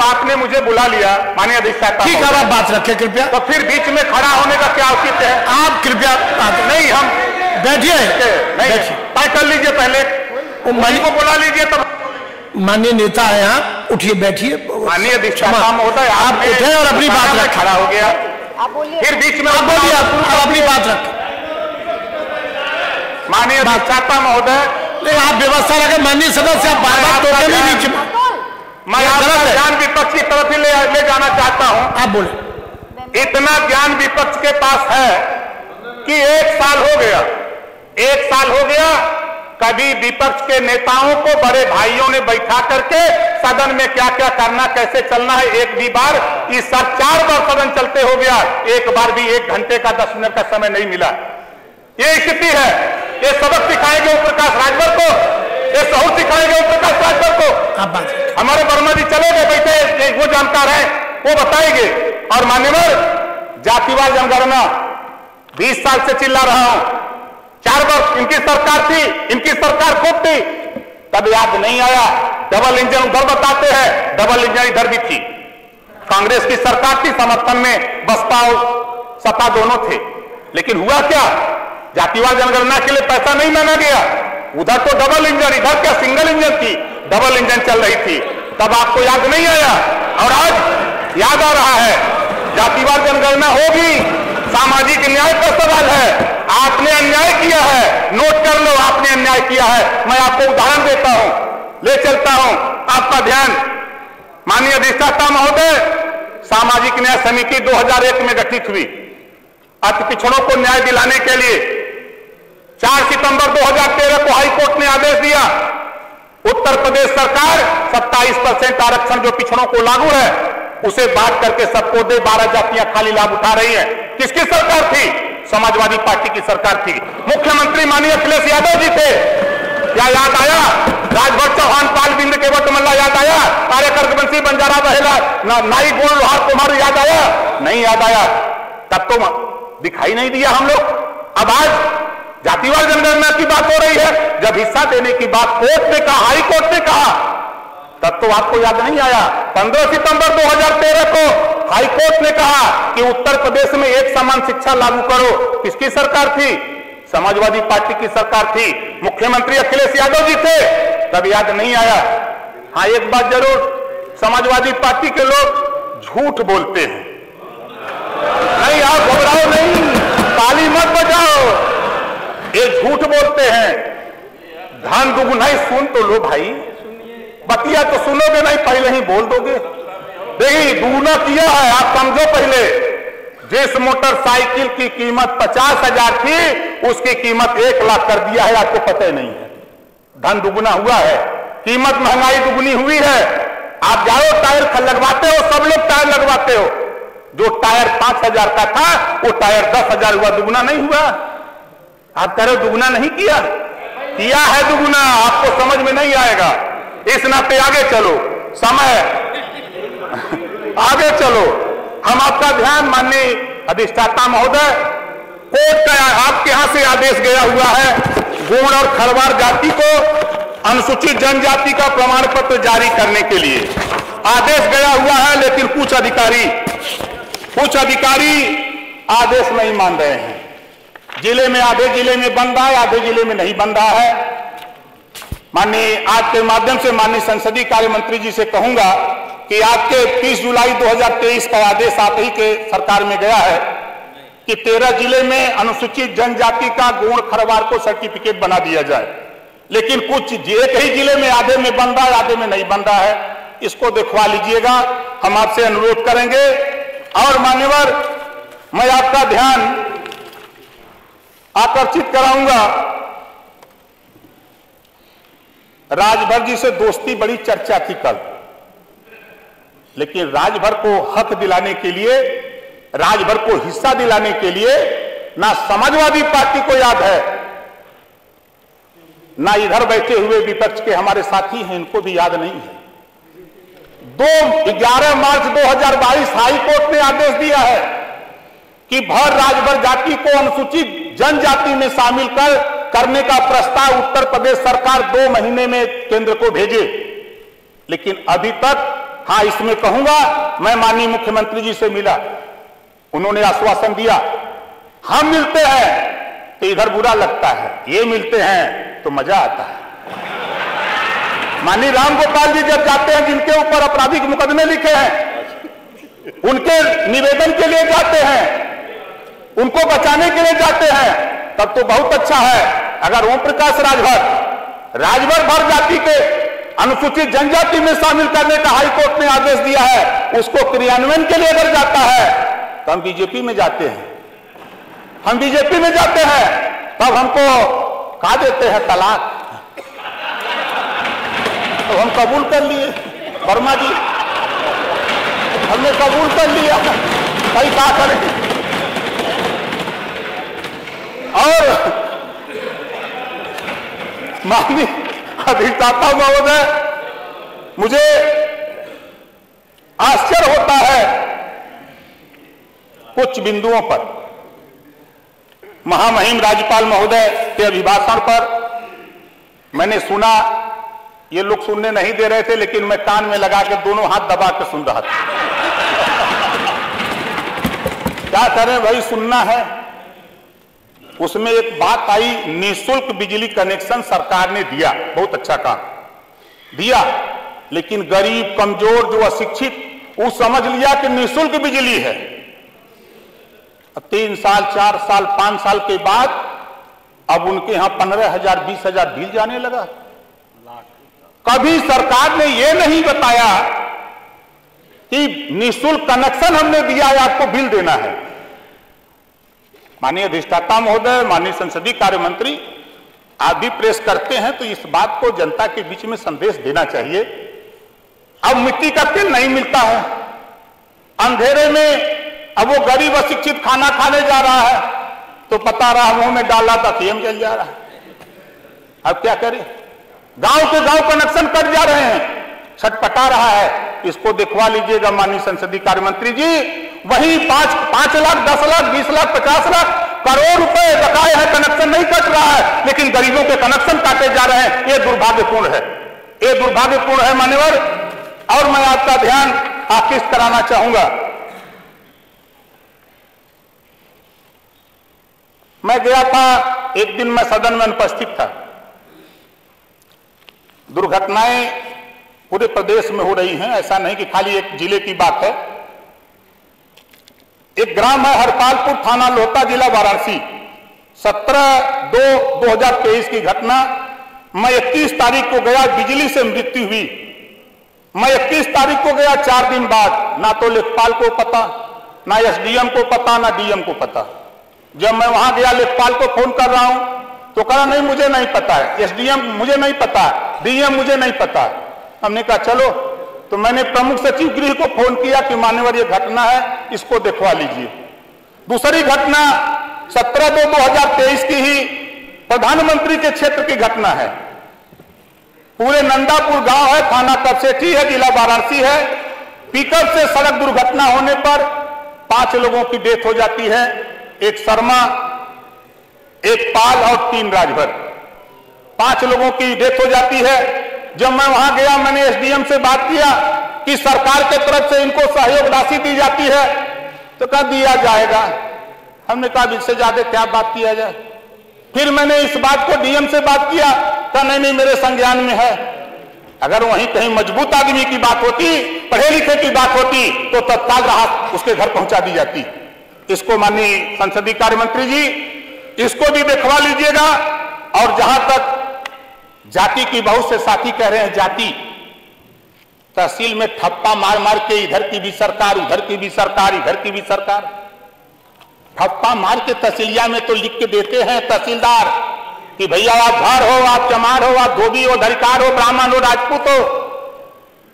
जब आपने मुझे बुला लिया माननीय अधिष्ठाता, ठीक है, आप बात रखें कृपया। तो फिर बीच में खड़ा होने का क्या औचित्य है? आप कृपया नहीं, हम बैठिए, नहीं तय कर लीजिए, पहले मई को बुला लीजिए। तब माननीय नेता है यहाँ, उठिए बैठिए। माननीय अधिष्ठाता महोदय, आप उठे और अपनी बात रखें। खड़ा हो गया, फिर बीच में आप बोलिए, आप अपनी बात रखें। माननीय अधिष्ठाता महोदय, नहीं, आप व्यवस्था रखें। माननीय सदस्य, आप बार-बार टोके में बीच में, मैं आपका ध्यान विपक्ष की तरफ ही ले जाना चाहता हूं। आप बोले। इतना ज्ञान विपक्ष के पास है कि 1 साल हो गया, कभी विपक्ष के नेताओं को बड़े भाइयों ने बैठा करके सदन में क्या क्या करना, कैसे चलना है, एक भी बार, इस साल 4 बार सदन चलते हो गया, एक बार भी 1 घंटे का 10 मिनट का समय नहीं मिला। ये स्थिति है। ये सबक सिखाएंगे ओम प्रकाश राजभर को, ये सहूर सिखाएंगे ओम प्रकाश राजभर को। हमारे वर्मा जी चले गए, बैठे, वो जानकार है, वो बताएंगे। और मान्यवर, जातिवार जनगणना 20 साल से चिल्ला रहा हूं, 4 बार इनकी सरकार थी, इनकी सरकार खूब थी, तब याद नहीं आया। डबल इंजन उधर बताते हैं, डबल इंजन इधर भी थी। कांग्रेस की सरकार थी, समर्थन में बसपा और सपा दोनों थे, लेकिन हुआ क्या? जातिवार जनगणना के लिए पैसा नहीं मांगा गया। उधर तो डबल इंजन, इधर क्या सिंगल इंजन थी, डबल इंजन चल रही थी, तब आपको याद नहीं आया और आज याद आ रहा है। जातिवार जनगणना होगी, सामाजिक न्याय का सवाल है। आपने अन्याय किया है, नोट कर लो, आपने अन्याय किया है। मैं आपको उदाहरण देता हूं, ले चलता हूं आपका ध्यान। माननीय अधिष्ठाता महोदय, सामाजिक न्याय समिति 2001 में गठित हुई अति पिछड़ों को न्याय दिलाने के लिए। 4 सितंबर 2013 को हाईकोर्ट ने आदेश दिया, उत्तर प्रदेश सरकार 27% आरक्षण जो पिछड़ों को लागू है उसे बांट करके सबको दे। 12 जातियां खाली लाभ उठा रही हैं। किसकी सरकार थी? समाजवादी पार्टी की सरकार थी। मुख्यमंत्री माननीय अखिलेश यादव जी थे। क्या याद आया? राजभर चौहान, पाल बिंद केवट मल्ला याद आया? कार्यकर बंसी बंजारा बहेला, नाई गोल लोहार कुमार याद आया? नहीं याद आया। तब तो दिखाई नहीं दिया हम लोग। अब आज जातिवार जनगणना की बात हो रही है, जब हिस्सा देने की बात कोर्ट ने कहा, हाई कोर्ट ने कहा, तब तो आपको याद नहीं आया। 15 सितंबर 2013 को हाई कोर्ट ने कहा कि उत्तर प्रदेश में एक समान शिक्षा लागू करो। किसकी सरकार थी? समाजवादी पार्टी की सरकार थी, मुख्यमंत्री अखिलेश यादव जी थे, तब याद नहीं आया। हाँ, एक बात जरूर, समाजवादी पार्टी के लोग झूठ बोलते हैं। नहीं, आप घबराओ नहीं, ताली मत बजाओ, ये झूठ बोलते हैं। धन दुगुनाई सुन तो लो भाई, बतिया तो सुनोगे नहीं, पहले ही बोल दोगे। देखिए, दुगुना किया है, आप समझो। पहले जिस मोटरसाइकिल की कीमत 50,000 थी, उसकी कीमत 1 लाख कर दिया है, आपको पता ही नहीं है। धन दुगुना हुआ है, कीमत महंगाई दुगुनी हुई है। आप जाओ टायर लगवाते हो, सब लोग टायर लगवाते हो। जो टायर 5,000 का था, वो टायर 10,000 हुआ, दुगुना नहीं हुआ। आप कह रहे हो दुगुना नहीं किया, किया है दुगुना, आपको समझ में नहीं आएगा। इस नाते आगे चलो, समय आगे चलो। हम आपका ध्यान, माननीय अधिष्ठाता महोदय, कोर्ट का आपके यहां से आदेश गया हुआ है, गोंड और खरवार जाति को अनुसूचित जनजाति का प्रमाण पत्र जारी करने के लिए आदेश गया हुआ है, लेकिन कुछ अधिकारी आदेश नहीं मान रहे हैं। जिले में, आधे जिले में बन रहा है, आधे जिले में नहीं बन रहा है। माननीय, आज के माध्यम से माननीय संसदीय कार्य मंत्री जी से कहूंगा कि आपके 30 जुलाई 2023 का आदेश आप ही के सरकार में गया है कि 13 जिले में अनुसूचित जनजाति का गोंड खरवार को सर्टिफिकेट बना दिया जाए, लेकिन कुछ एक ही जिले में आधे में बन रहा है, आधे में नहीं बन रहा है। इसको दिखवा लीजिएगा, हम आपसे अनुरोध करेंगे। और मान्यवर, मैं आपका ध्यान आकर्षित कराऊंगा, राजभर जी से दोस्ती बड़ी चर्चा थी कल, लेकिन राजभर को हक दिलाने के लिए, राजभर को हिस्सा दिलाने के लिए ना समाजवादी पार्टी को याद है, ना इधर बैठे हुए विपक्ष के हमारे साथी हैं, इनको भी याद नहीं है। 11 मार्च 2022 हाई कोर्ट ने आदेश दिया है कि भर राजभर जाति को अनुसूचित जनजाति में शामिल करने का प्रस्ताव उत्तर प्रदेश सरकार 2 महीने में केंद्र को भेजे, लेकिन अभी तक हाँ, इसमें कहूंगा, मैं माननीय मुख्यमंत्री जी से मिला, उन्होंने आश्वासन दिया। हम मिलते हैं तो इधर बुरा लगता है, ये मिलते हैं तो मजा आता है। माननीय राम गोपाल जी जब जाते हैं, जिनके ऊपर आपराधिक मुकदमे लिखे हैं, उनके निवेदन के लिए जाते हैं, उनको बचाने के लिए जाते हैं, तब तो बहुत अच्छा है। अगर ओम प्रकाश राजभर भर जाति के अनुसूचित जनजाति में शामिल करने का हाईकोर्ट ने आदेश दिया है, उसको क्रियान्वयन के लिए अगर जाता है तो हम बीजेपी में जाते हैं, हम बीजेपी में जाते हैं, तब हमको कहा देते हैं तलाक। तो हम कबूल कर लिए, वर्मा जी, हमने कबूल कर लिया, कहीं क्या करें। और माननीय अधिष्ठाता महोदय, मुझे आश्चर्य होता है कुछ बिंदुओं पर। महामहिम राज्यपाल महोदय के अभिभाषण पर मैंने सुना, ये लोग सुनने नहीं दे रहे थे, लेकिन मैं कान में लगा के दोनों हाथ दबा के सुन रहा था। क्या करें भाई, सुनना है। उसमें एक बात आई, निःशुल्क बिजली कनेक्शन सरकार ने दिया, बहुत अच्छा काम दिया, लेकिन गरीब, कमजोर, जो अशिक्षित, वो समझ लिया कि निःशुल्क बिजली है। 3 साल, 4 साल, 5 साल के बाद अब उनके यहां 15,000, 20,000 बिल जाने लगा। कभी सरकार ने यह नहीं बताया कि निःशुल्क कनेक्शन हमने दिया है, आपको बिल देना है। माननीय अधिष्ठाता महोदय, माननीय संसदीय कार्य मंत्री, आप भी प्रेस करते हैं तो इस बात को जनता के बीच में संदेश देना चाहिए। अब मिट्टी का तेल नहीं मिलता है, अंधेरे में अब वो गरीब अशिक्षित खाना खाने जा रहा है तो पता रहा मुंह में डाला तो अफीम जल जा रहा है। अब क्या करें, गांव के गांव कनेक्शन कट जा रहे हैं, छटपटा रहा है। इसको दिखवा लीजिएगा माननीय संसदीय कार्य मंत्री जी। वही 5 लाख, 10 लाख, 20 लाख, 50 लाख करोड़ रुपए बकाए हैं, कनेक्शन नहीं कट रहा है, लेकिन गरीबों के कनेक्शन काटे जा रहे हैं। ये दुर्भाग्यपूर्ण है, ये दुर्भाग्यपूर्ण है मान्यवर। और मैं आपका ध्यान आकृष्ट कराना चाहूंगा, मैं गया था एक दिन, मैं सदन में अनुपस्थित था। दुर्घटनाएं पूरे प्रदेश में हो रही हैं, ऐसा नहीं कि खाली एक जिले की बात है। एक ग्राम है हरपालपुर, थाना लोहता, जिला वाराणसी, 17/2/2023 की घटना। मैं 31 तारीख को गया, बिजली से मृत्यु हुई। मैं 31 तारीख को गया, 4 दिन बाद ना तो लेखपाल को पता, ना एसडीएम को पता, ना डीएम को पता। जब मैं वहां गया, लेखपाल को फोन कर रहा हूं तो कहा नहीं मुझे नहीं पता है, एसडीएम मुझे नहीं पता, डीएम मुझे नहीं पता। हमने कहा चलो, तो मैंने प्रमुख सचिव गृह को फोन किया कि मान्यवर ये घटना है, इसको दिखवा लीजिए। दूसरी घटना 17/2/2023 की ही प्रधानमंत्री के क्षेत्र की घटना है। पूरे नंदापुर गांव है, थाना कपसेठी है, जिला वाराणसी है। पिकअप से सड़क दुर्घटना होने पर 5 लोगों की डेथ हो जाती है, एक शर्मा, एक पाल और 3 राजभर। 5 लोगों की डेथ हो जाती है। जब मैं वहां गया, मैंने एसडीएम से बात किया कि सरकार के तरफ से इनको सहयोग राशि दी जाती है, तो कहा दिया जाएगा। हमने कहा इससे ज्यादा क्या बात किया जाए। फिर मैंने इस बात को डीएम से बात किया, कहा नहीं मेरे संज्ञान में है। अगर वहीं कहीं मजबूत आदमी की बात होती, पढ़े लिखे की बात होती, तो तत्काल राहत उसके घर पहुंचा दी जाती। इसको माननीय संसदीय कार्य मंत्री जी, इसको भी दिखवा लीजिएगा। और जहां तक जाति की, बहुत से साथी कह रहे हैं जाति, तहसील में ठप्पा मार मार के इधर की भी सरकार, उधर की भी सरकार, इधर की भी सरकार, ठप्पा मार के तहसीलिया में तो लिख के देते हैं तहसीलदार कि भैया आप भार हो, आप चमार हो, आप धोबी हो, धरिकार हो, ब्राह्मण हो, राजपूत हो।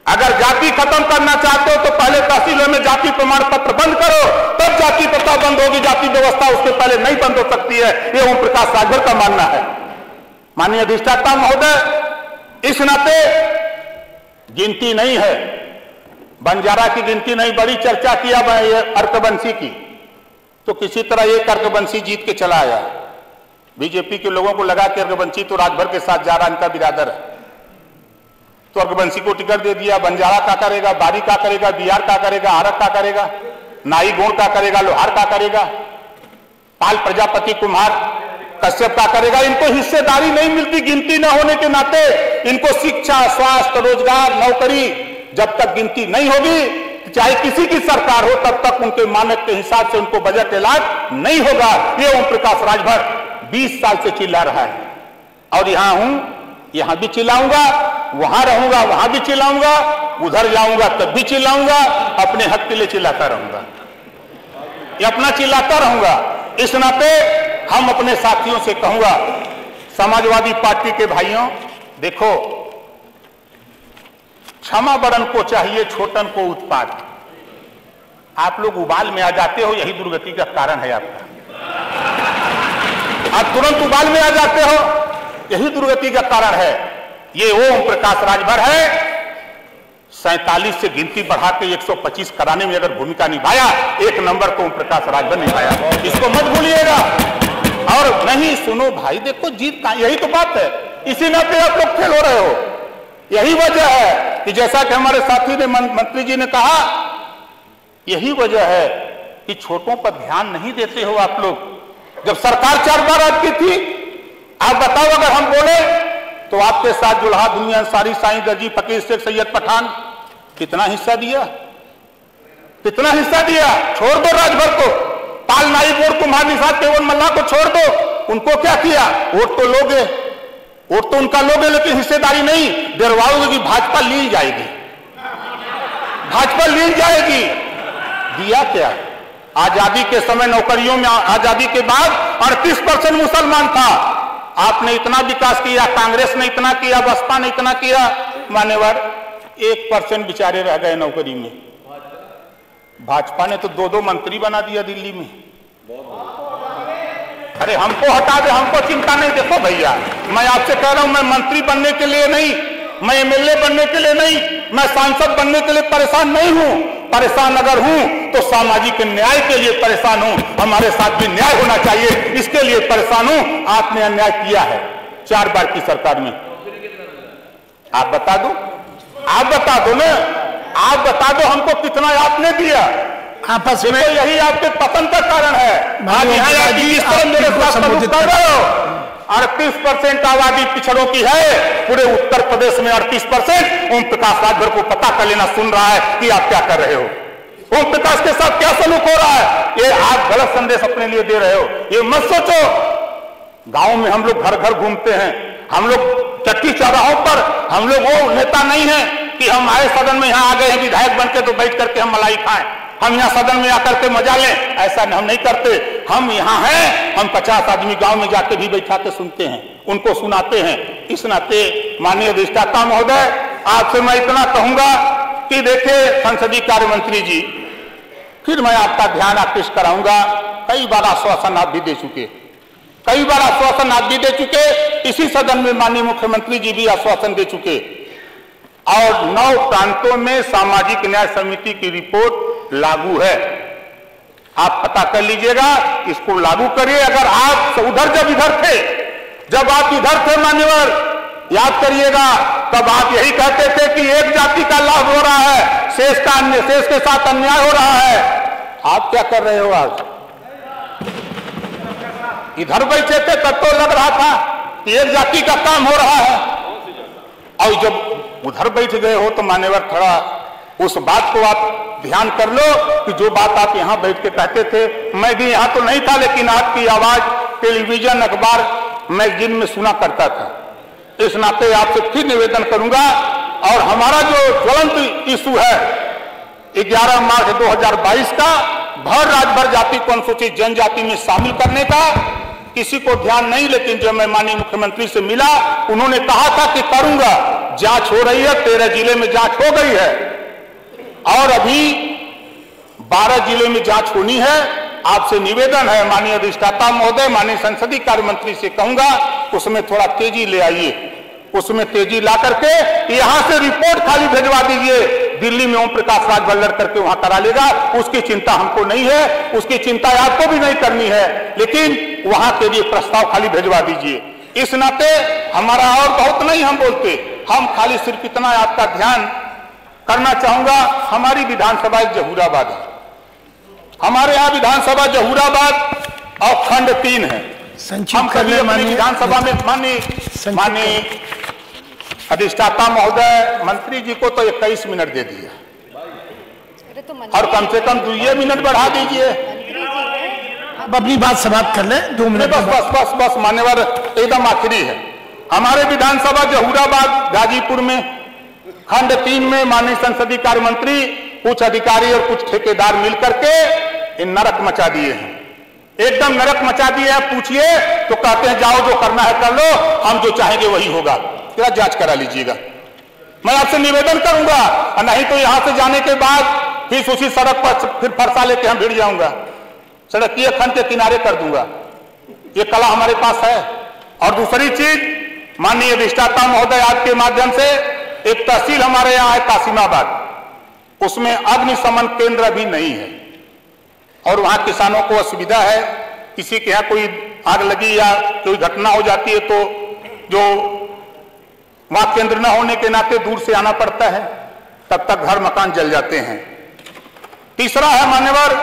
अगर जाति खत्म करना चाहते हो तो पहले तहसीलों में जाति प्रमाण पत्र बंद करो, तब जाति प्रथा बंद होगी। जाति व्यवस्था उसके पहले नहीं बंद हो सकती है, ये ओम प्रकाश राजभर का मानना है। माननीय अधिष्ठाता महोदय, इस नाते गिनती नहीं है, बंजारा की गिनती नहीं, बड़ी चर्चा किया अर्कबंसी की, तो किसी तरह एक अर्कबंसी जीत के चला आया। बीजेपी के लोगों को लगा कि अर्कबंसी तो राजभर के साथ जा रहा, इनका बिरादर है। स्वर्गवंशी को टिकट दे दिया, बंजारा का करेगा, बारी का करेगा, बिहार का करेगा, आरक का करेगा, नाई गोड़ का करेगा, लोहार का करेगा, पाल प्रजापति कुमार कश्यप का करेगा। इनको हिस्सेदारी नहीं मिलती गिनती न होने के नाते। इनको शिक्षा, स्वास्थ्य, रोजगार, नौकरी जब तक गिनती नहीं होगी, चाहे किसी की सरकार हो, तब तक उनके मानक के हिसाब से उनको बजट ऐलान नहीं होगा। ये ओम प्रकाश राजभर 20 साल से चिल्ला रहा है और यहां हूं, यहां भी चिल्लाऊंगा, वहां रहूंगा वहां भी चिल्लाऊंगा, उधर जाऊंगा तब भी चिल्लाऊंगा, अपने हक के लिए चिल्लाता रहूंगा, ये अपना चिल्लाता रहूंगा। इस नाते हम अपने साथियों से कहूंगा, समाजवादी पार्टी के भाइयों, देखो क्षमा बड़न को चाहिए, छोटन को उत्पात। आप लोग उबाल में आ जाते हो, यही दुर्गति का कारण है आपका। आप तुरंत उबाल में आ जाते हो, यही दुर्गति का कारण है। ये ओम प्रकाश राजभर है, 47 से गिनती बढ़ा के 125 कराने में अगर भूमिका निभाया, 1 नंबर तो ओम प्रकाश राजभर निभाया, इसको मत भूलिएगा। और नहीं सुनो भाई, देखो जीत का यही तो बात है, इसी नाते आप लोग फेल हो रहे हो। यही वजह है कि जैसा कि हमारे साथी ने मंत्री जी ने कहा, यही वजह है कि छोटों पर ध्यान नहीं देते हो आप लोग। जब सरकार 4 बार आपकी थी, आप बताओ अगर हम बोले तो आपके साथ जुल्हा दुनिया अंसारी, साईं दर्जी, फकीर शेख सैयद पठान कितना हिस्सा दिया, कितना हिस्सा दिया। छोड़ दो राजभर को, पाल नाई बोर्ड कुमार निषाद केवल मल्ला को छोड़ दो, उनको क्या किया? वोट तो लोगे, वोट तो उनका लोगे, लेकिन हिस्सेदारी नहीं डरवाओगे कि भाजपा लील जाएगी, भाजपा लील जाएगी। दिया क्या? आजादी के समय नौकरियों में, आजादी के बाद 38% मुसलमान था। आपने इतना विकास किया, कांग्रेस ने इतना किया, बसपा ने इतना किया, मान्यवर 1% बेचारे रह गए नौकरी में। भाजपा ने तो 2-2 मंत्री बना दिया दिल्ली में। अरे हमको हटा दे, हमको चिंता नहीं। देखो भैया, मैं आपसे कह रहा हूं, मैं मंत्री बनने के लिए नहीं, मैं एमएलए बनने के लिए नहीं, मैं सांसद बनने के लिए परेशान नहीं हूं। परेशान अगर हूं तो सामाजिक न्याय के लिए परेशान हूं। हमारे साथ भी न्याय होना चाहिए, इसके लिए परेशान हूं। आपने अन्याय किया है 4 बार की सरकार में। आप बता दो, आप बता दो ना, आप बता दो हमको कितना आपने दिया। आपस में यही आपके पतन का कारण है। आज यहाँ इस तरह मेरे साथ कर रहे हो। 38% आबादी पिछड़ों की है, पूरे उत्तर प्रदेश में 38%। ओम प्रकाश राजभर को पता कर लेना, सुन रहा है कि आप क्या कर रहे हो, ओम प्रकाश के साथ क्या सलूक हो रहा है। ये आप गलत संदेश अपने लिए दे रहे हो, ये मत सोचो। गांव में हम लोग घर घर घूमते हैं, हम लोग चट्टी चौराहों पर, हम लोग वो नेता नहीं है कि हम आए सदन में, यहाँ आ गए हैं विधायक बनके तो बैठ करके हम मलाई खाएं, हम यहाँ सदन में आकर के मजा लें। ऐसा हम नहीं करते। हम यहाँ हैं, हम 50 आदमी गांव में जाके भी बैठा के सुनते हैं, उनको सुनाते हैं। इस नाते माननीय अधिष्ठाता महोदय, आपसे मैं इतना कहूंगा कि देखिए संसदीय कार्य मंत्री जी, फिर मैं आपका ध्यान आकृष्ट कराऊंगा। कई बार आश्वासन आप भी दे चुके, कई बार आश्वासन आप भी दे चुके, इसी सदन में माननीय मुख्यमंत्री जी भी आश्वासन दे चुके। और 9 प्रांतों में सामाजिक न्याय समिति की रिपोर्ट लागू है। आप पता कर लीजिएगा, इसको लागू करिए। अगर आप उधर जब इधर थे, जब आप इधर थे मान्यवर, याद करिएगा, तब आप यही कहते थे कि एक जाति का लाभ हो रहा है, शेष का अन्य, शेष के साथ अन्याय हो रहा है। आप क्या कर रहे हो आज? इधर बैठे थे तब तो लग रहा था कि एक जाति का काम हो रहा है, और जब उधर बैठ गए हो तो मान्यवर थोड़ा उस बात को आप ध्यान कर लो कि जो बात आप यहां बैठ के कहते थे। मैं भी यहां तो नहीं था, लेकिन आपकी आवाज टेलीविजन, अखबार, मैगजीन में सुना करता था। इस नाते आपसे फिर निवेदन करूंगा, और हमारा जो ज्वलंत इशू है 11 मार्च 2022 का भर राजभर जाति को अनुसूचित जनजाति में शामिल करने का, किसी को ध्यान नहीं। लेकिन जब मैं माननीय मुख्यमंत्री से मिला, उन्होंने कहा था कि करूंगा। जांच हो रही है, 13 जिले में जांच हो गई है, और अभी 12 जिले में जांच होनी है। आपसे निवेदन है माननीय अधिष्ठाता महोदय, माननीय संसदीय कार्य मंत्री से कहूंगा, उसमें थोड़ा तेजी ले आइए, उसमें तेजी ला करके यहां से रिपोर्ट खाली भेजवा दीजिए। दिल्ली में ओम प्रकाश राजभर लड़ करके वहां करा लेगा, उसकी चिंता हमको नहीं है, उसकी चिंता आपको भी नहीं करनी है, लेकिन वहां के लिए प्रस्ताव खाली भेजवा दीजिए। इस नाते हमारा और बहुत नहीं हम बोलते, हम खाली सिर्फ इतना आपका ध्यान करना चाहूंगा, हमारी विधानसभा जहूराबाद है, हमारे यहाँ विधानसभा जहूराबाद और खंड 3 है। हम कभी अपनी विधानसभा में माननीय अधिष्ठाता महोदय मंत्री जी को तो 21 मिनट दे दिया, और कम से कम 2 मिनट बढ़ा दीजिए। अब अपनी बात समाप्त कर लें, 2 मिनट। बस मान्यवर एकदम आखिरी है। हमारे विधानसभा जहूराबाद गाजीपुर में खंड 3 में माननीय संसदीय कार्य मंत्री, कुछ अधिकारी और कुछ ठेकेदार मिलकर के इन नरक मचा दिए हैं, एकदम नरक मचा दिए हैं। पूछिए तो कहते हैं जाओ जो करना है कर लो, हम जो चाहेंगे वही होगा। जरा जांच करा लीजिएगा। मैं आपसे निवेदन करूंगा, और नहीं तो यहां से जाने के बाद फिर उसी सड़क पर फिर फरसा लेके हम भिड़ जाऊंगा, सड़क की खंड के किनारे कर दूंगा। ये कला हमारे पास है। और दूसरी चीज, माननीय अधिष्ठाता महोदय आपके माध्यम से, एक तहसील हमारे यहाँ है कासिमाबाद, उसमें अग्निशमन केंद्र भी नहीं है, और वहां किसानों को असुविधा है। किसी के यहाँ कोई आग लगी या कोई घटना हो जाती है तो जो वहां केंद्र न होने के नाते दूर से आना पड़ता है, तब तक घर मकान जल जाते हैं। तीसरा है मान्यवर,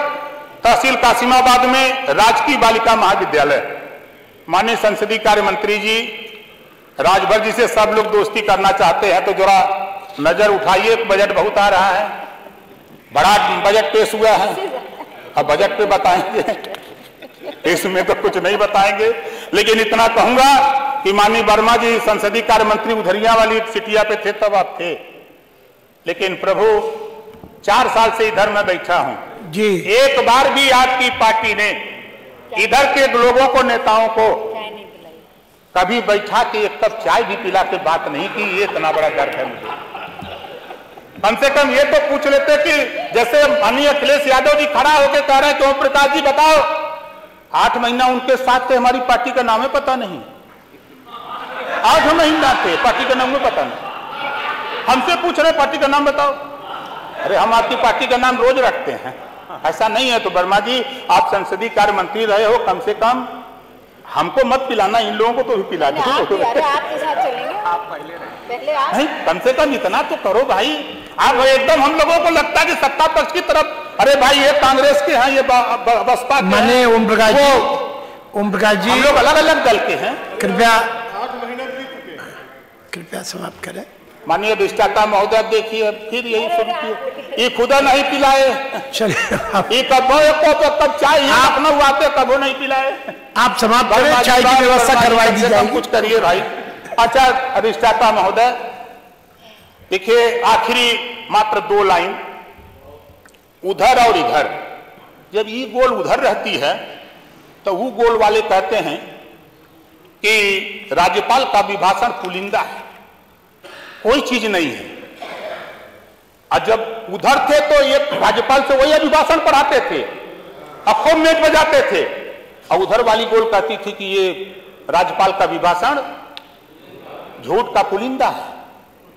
तहसील कासिमाबाद में राजकीय बालिका महाविद्यालय। माननीय संसदीय कार्य मंत्री जी, राजभर जी से सब लोग दोस्ती करना चाहते हैं तो जरा नजर उठाइए, बजट बहुत आ रहा है, बड़ा बजट पेश हुआ है, अब बजट पे बताएंगे, इसमें तो कुछ नहीं बताएंगे। लेकिन इतना कहूंगा कि माननीय वर्मा जी संसदीय कार्य मंत्री उधरिया वाली सिटिया पे थे तब आप थे, लेकिन प्रभु 4 साल से इधर मैं बैठा हूं जी, एक बार भी आपकी पार्टी ने इधर के लोगों को, नेताओं को कभी बैठा के एक कप चाय भी पिला के बात नहीं की। ये इतना बड़ा दर्द है मुझे। कम से कम ये तो पूछ लेते कि जैसे माननीय अखिलेश यादव जी खड़ा होकर कह रहे हैं कि ओम प्रकाश जी बताओ, 8 महीना उनके साथ थे, हमारी पार्टी का नाम है पता नहीं, 8 महीना थे, पार्टी का नाम में पता नहीं। हमसे पूछ रहे पार्टी का नाम बताओ, अरे हम आपकी पार्टी का नाम रोज रखते हैं, ऐसा नहीं है। तो वर्मा जी, आप संसदीय कार्य मंत्री रहे हो, कम से कम हमको मत पिलाना, इन लोगों को तो भी पिला दो। आपके साथ चलेंगे, आप पहले आप नहीं, कम से कम इतना तो करो भाई। आप एकदम हम लोगों को लगता है कि सत्ता पक्ष की तरफ, अरे भाई ये कांग्रेस के हैं, ये बसपा के माने ओम प्रकाश जी, हम लोग अलग अलग दल के हैं। कृपया समाप्त करें। माननीय अधिष्ठाता महोदय, देखिए फिर यही शुरू किए, ये खुदा नहीं पिलाए, चलिए ये कब चाय अपना हुआ कबो नहीं पिलाए। आप समाप्त करें, चाय की व्यवस्था करवाई दी जाएगी। कुछ करिए भाई। अच्छा अधिष्ठाता महोदय, देखिए आखिरी मात्र 2 लाइन, उधर और इधर, जब ये गोल उधर रहती है तो वो गोल वाले कहते हैं कि राज्यपाल का अभिभाषण पुलिंदा है, कोई चीज नहीं है। और जब उधर थे तो ये राज्यपाल से वही अभिभाषण पढ़ाते थे, खूब मेट बजाते थे, और उधर वाली गोल कहती थी कि ये राज्यपाल का अभिभाषण झूठ का पुलिंदा है।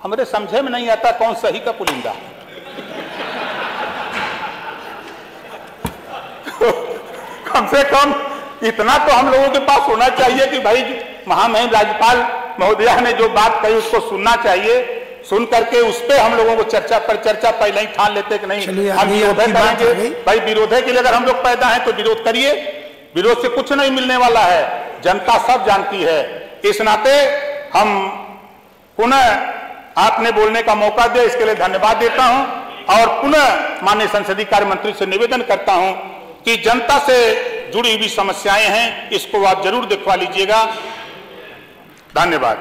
हमारे समझे में नहीं आता कौन सही का पुलिंदा है। कम से कम इतना तो हम लोगों के पास होना चाहिए कि भाई महामहिम राज्यपाल महोदया ने जो बात कही उसको सुनना चाहिए, सुन करके उस पर हम लोगों को चर्चा पहले ही ठान लेते कि नहीं हम विरोध करेंगे। भाई विरोध के लिए अगर हम लोग पैदा हैं तो विरोध करिए, विरोध से कुछ नहीं मिलने वाला है, जनता सब जानती है। इस नाते हम पुनः आपने बोलने का मौका दिया, इसके लिए धन्यवाद देता हूं, और पुनः माननीय संसदीय कार्य मंत्री से निवेदन करता हूं कि जनता से जुड़ी हुई समस्याएं हैं, इसको आप जरूर दिखवा लीजिएगा। धन्यवाद।